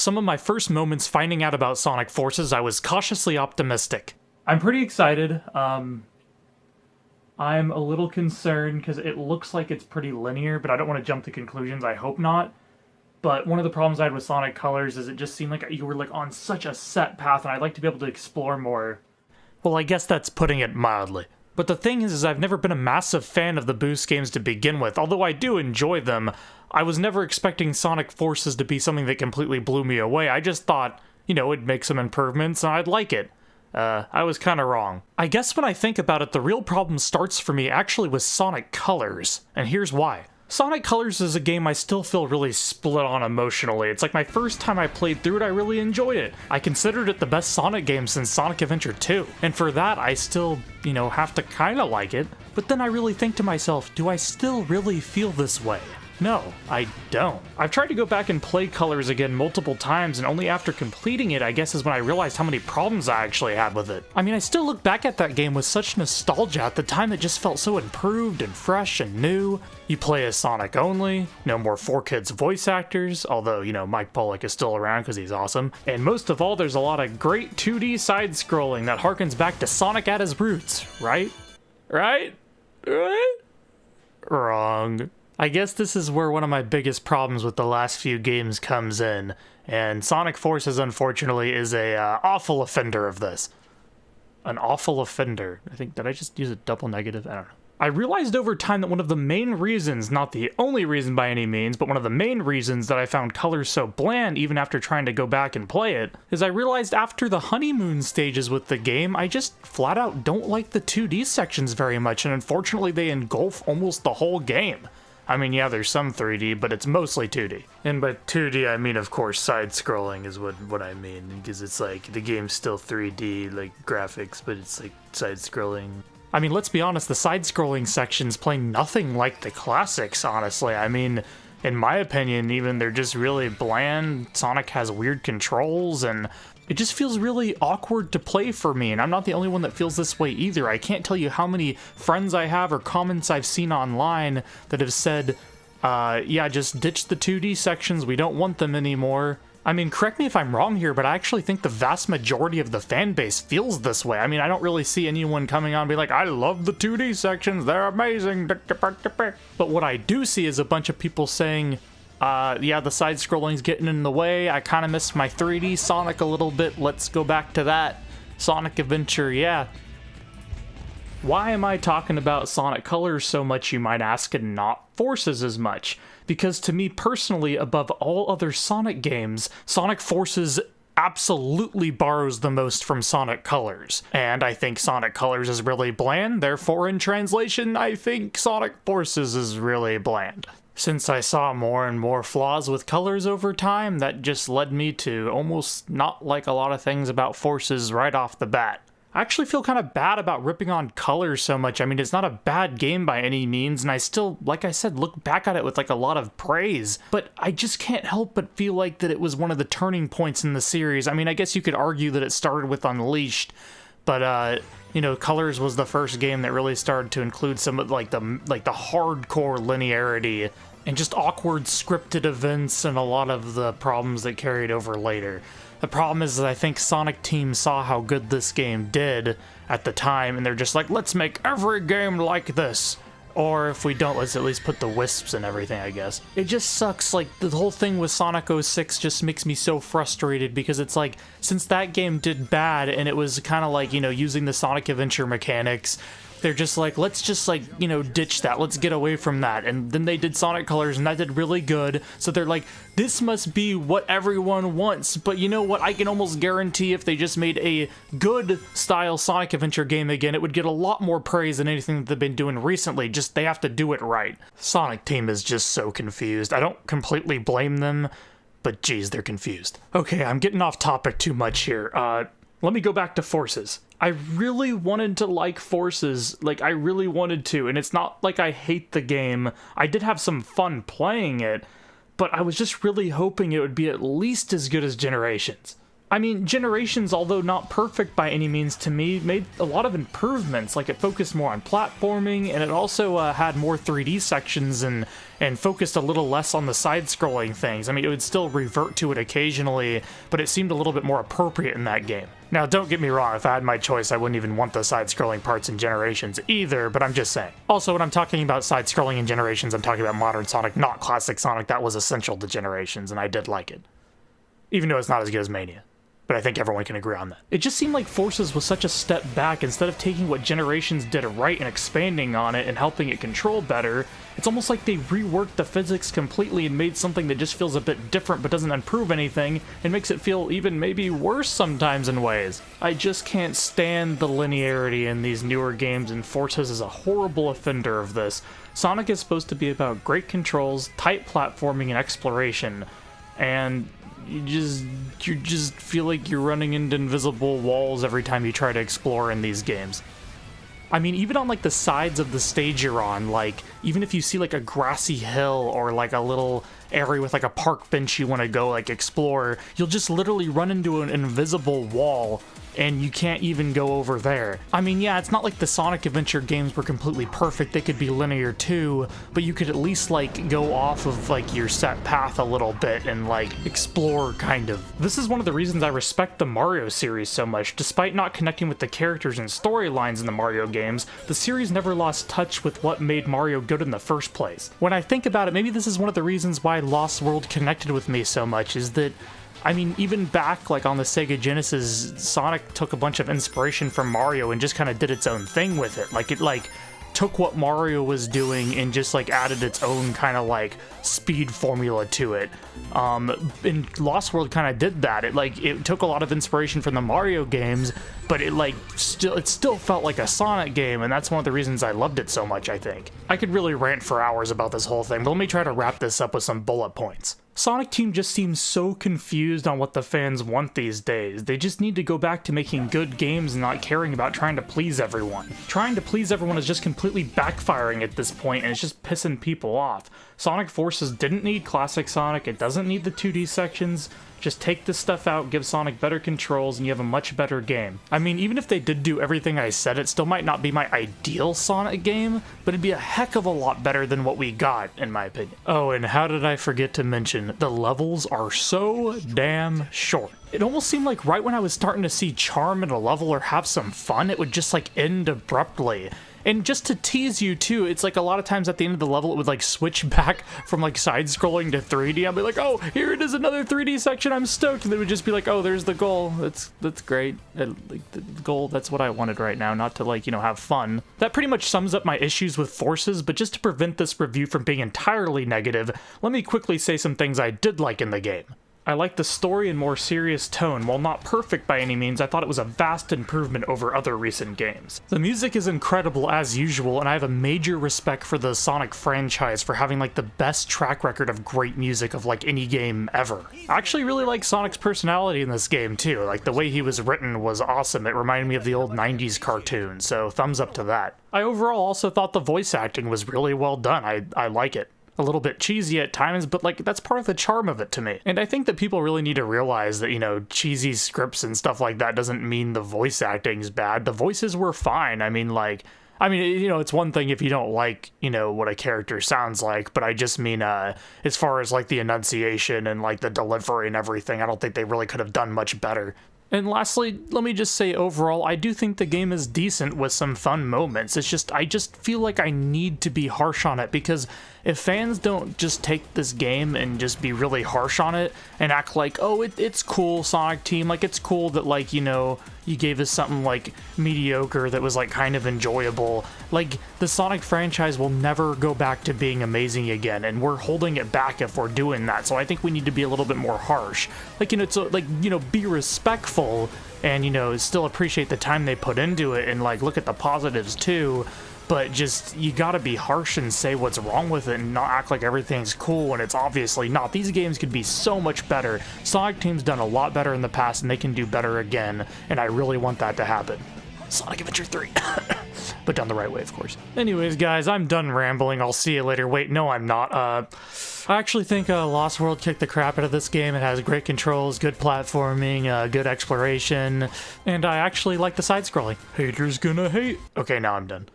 some of my first moments finding out about Sonic Forces, I was cautiously optimistic. I'm pretty excited. I'm a little concerned because it looks like it's pretty linear, but I don't want to jump to conclusions. I hope not. But one of the problems I had with Sonic Colors is it just seemed like you were like on such a set path, and I'd like to be able to explore more. Well, I guess that's putting it mildly. But the thing is I've never been a massive fan of the Boost games to begin with. Although I do enjoy them, I was never expecting Sonic Forces to be something that completely blew me away. I just thought, it'd make some improvements and I'd like it. I was kinda wrong. I guess when I think about it, the real problem starts for me actually with Sonic Colors, and here's why. Sonic Colors is a game I still feel really split on emotionally. It's like my first time I played through it, I really enjoyed it. I considered it the best Sonic game since Sonic Adventure 2. And for that, I still, have to kinda like it. But then I really think to myself, do I still really feel this way? No, I don't. I've tried to go back and play Colors again multiple times, and only after completing it, I guess, is when I realized how many problems I actually had with it. I mean, I still look back at that game with such nostalgia. At the time, it just felt so improved and fresh and new. You play as Sonic only, no more 4Kids voice actors, although, Mike Pollock is still around because he's awesome. And most of all, there's a lot of great 2D side-scrolling that harkens back to Sonic at his roots, right? Right? Wrong. I guess this is where one of my biggest problems with the last few games comes in, and Sonic Forces, unfortunately, is a awful offender of this. An awful offender. Did I just use a double negative? I don't know. I realized over time that one of the main reasons, not the only reason by any means, but one of the main reasons that I found Colors so bland even after trying to go back and play it, is I realized after the honeymoon stages with the game, I just flat out don't like the 2D sections very much, and unfortunately they engulf almost the whole game. I mean, yeah, there's some 3D, but it's mostly 2D. And by 2D, I mean, of course, side-scrolling is what I mean, because it's like, the game's still 3D, like, graphics, but it's like side-scrolling. I mean, let's be honest, the side-scrolling sections play nothing like the classics, honestly. I mean, in my opinion, even they're just really bland. Sonic has weird controls, and it just feels really awkward to play for me, and I'm not the only one that feels this way either. I can't tell you how many friends I have or comments I've seen online that have said, yeah, just ditch the 2D sections, we don't want them anymore. I mean, correct me if I'm wrong here, but I actually think the vast majority of the fan base feels this way. I mean, I don't really see anyone coming on and be like, I love the 2D sections, they're amazing. But what I do see is a bunch of people saying, yeah, the side-scrolling's getting in the way, I kind of miss my 3D Sonic a little bit, let's go back to that. Sonic Adventure, yeah. Why am I talking about Sonic Colors so much, you might ask, and not Forces as much? Because to me personally, above all other Sonic games, Sonic Forces absolutely borrows the most from Sonic Colors. And I think Sonic Colors is really bland, therefore in translation, I think Sonic Forces is really bland. Since I saw more and more flaws with Colors over time, that just led me to almost not like a lot of things about Forces right off the bat. I actually feel kind of bad about ripping on Colors so much. I mean, it's not a bad game by any means, and I still, like I said, look back at it with like a lot of praise, but I just can't help but feel like that it was one of the turning points in the series. I mean, I guess you could argue that it started with Unleashed, but Colors was the first game that really started to include some of the hardcore linearity and just awkward scripted events and a lot of the problems that carried over later. The problem is that I think Sonic Team saw how good this game did at the time, and they're just like, let's make every game like this. Or if we don't, let's at least put the wisps and everything, I guess. It just sucks, like, the whole thing with Sonic 06 just makes me so frustrated, because it's like, since that game did bad, and it was kind of like, using the Sonic Adventure mechanics, they're just like, let's just like, ditch that, let's get away from that. And then they did Sonic Colors, and that did really good, so they're like, this must be what everyone wants. But you know what, I can almost guarantee if they just made a good style Sonic Adventure game again, it would get a lot more praise than anything that they've been doing recently, just they have to do it right. Sonic Team is just so confused. I don't completely blame them, but geez, they're confused. Okay, I'm getting off topic too much here. Let me go back to Forces. I really wanted to like Forces, like I really wanted to, and it's not like I hate the game. I did have some fun playing it, but I was just really hoping it would be at least as good as Generations. I mean, Generations, although not perfect by any means to me, made a lot of improvements. Like, it focused more on platforming, and it also had more 3D sections and focused a little less on the side-scrolling things. I mean, it would still revert to it occasionally, but it seemed a little bit more appropriate in that game. Now, don't get me wrong, if I had my choice, I wouldn't even want the side-scrolling parts in Generations either, but I'm just saying. Also, when I'm talking about side-scrolling in Generations, I'm talking about modern Sonic, not classic Sonic. That was essential to Generations, and I did like it. Even though it's not as good as Mania. But I think everyone can agree on that. It just seemed like Forces was such a step back. Instead of taking what Generations did right and expanding on it and helping it control better, it's almost like they reworked the physics completely and made something that just feels a bit different but doesn't improve anything and makes it feel even maybe worse sometimes in ways. I just can't stand the linearity in these newer games, and Forces is a horrible offender of this. Sonic is supposed to be about great controls, tight platforming, and exploration, and you just feel like you're running into invisible walls every time you try to explore in these games. I mean, even on like the sides of the stage you're on, like even if you see like a grassy hill or like a little area with like a park bench you want to go like explore, you'll just literally run into an invisible wall and you can't even go over there. I mean, yeah, it's not like the Sonic Adventure games were completely perfect. They could be linear too, but you could at least like go off of like your set path a little bit and like explore kind of. This is one of the reasons I respect the Mario series so much. Despite not connecting with the characters and storylines in the Mario games, the series never lost touch with what made Mario good in the first place. When I think about it, maybe this is one of the reasons why Lost World connected with me so much, is that I mean, even back like on the Sega Genesis, Sonic took a bunch of inspiration from Mario and just kind of did its own thing with it. Like, it like took what Mario was doing and just like added its own kind of like speed formula to it. And Lost World kind of did that. It took a lot of inspiration from the Mario games, but it still felt like a Sonic game, and that's one of the reasons I loved it so much, I think. I could really rant for hours about this whole thing, but let me try to wrap this up with some bullet points. Sonic Team just seems so confused on what the fans want these days. They just need to go back to making good games and not caring about trying to please everyone. Trying to please everyone is just completely backfiring at this point, and it's just pissing people off. Sonic Forces didn't need classic Sonic, it doesn't need the 2D sections. Just take this stuff out, give Sonic better controls, and you have a much better game. I mean, even if they did do everything I said, it still might not be my ideal Sonic game, but it'd be a heck of a lot better than what we got, in my opinion. Oh, and how did I forget to mention, the levels are so damn short. It almost seemed like right when I was starting to see charm in a level or have some fun, it would just like end abruptly. And just to tease you too, it's like a lot of times at the end of the level it would like switch back from like side-scrolling to 3D. I'd be like, oh, here it is, another 3D section, I'm stoked. And it would just be like, oh, there's the goal. That's great. Like, the goal, that's what I wanted right now, not to like, have fun. That pretty much sums up my issues with Forces, but just to prevent this review from being entirely negative, let me quickly say some things I did like in the game. I liked the story and more serious tone. While not perfect by any means, I thought it was a vast improvement over other recent games. The music is incredible as usual, and I have a major respect for the Sonic franchise for having like the best track record of great music of like any game ever. I actually really like Sonic's personality in this game too. Like, the way he was written was awesome. It reminded me of the old 90s cartoon, so thumbs up to that. I overall also thought the voice acting was really well done. I like it. A little bit cheesy at times, but like that's part of the charm of it to me. And I think that people really need to realize that, cheesy scripts and stuff like that doesn't mean the voice acting's bad. The voices were fine. I mean, it's one thing if you don't like, what a character sounds like, but I just mean, as far as like the enunciation and like the delivery and everything, I don't think they really could have done much better. And lastly, let me just say overall, I do think the game is decent with some fun moments. It's just, I just feel like I need to be harsh on it, because if fans don't just take this game and just be really harsh on it and act like, oh, it's cool, Sonic Team, like it's cool that like, you gave us something like mediocre that was like kind of enjoyable, like the Sonic franchise will never go back to being amazing again, and we're holding it back if we're doing that. So I think we need to be a little bit more harsh, be respectful and still appreciate the time they put into it and like look at the positives too, but just you gotta be harsh and say what's wrong with it and not act like everything's cool when it's obviously not. These games could be so much better. Sonic Team's done a lot better in the past, and they can do better again, and I really want that to happen. Sonic Adventure 3. but done the right way, of course. Anyways, guys, I'm done rambling. I'll see you later. Wait, no, I'm not. I actually think Lost World kicked the crap out of this game. It has great controls, good platforming, good exploration, and I actually like the side-scrolling. Haters gonna hate. Okay, now I'm done.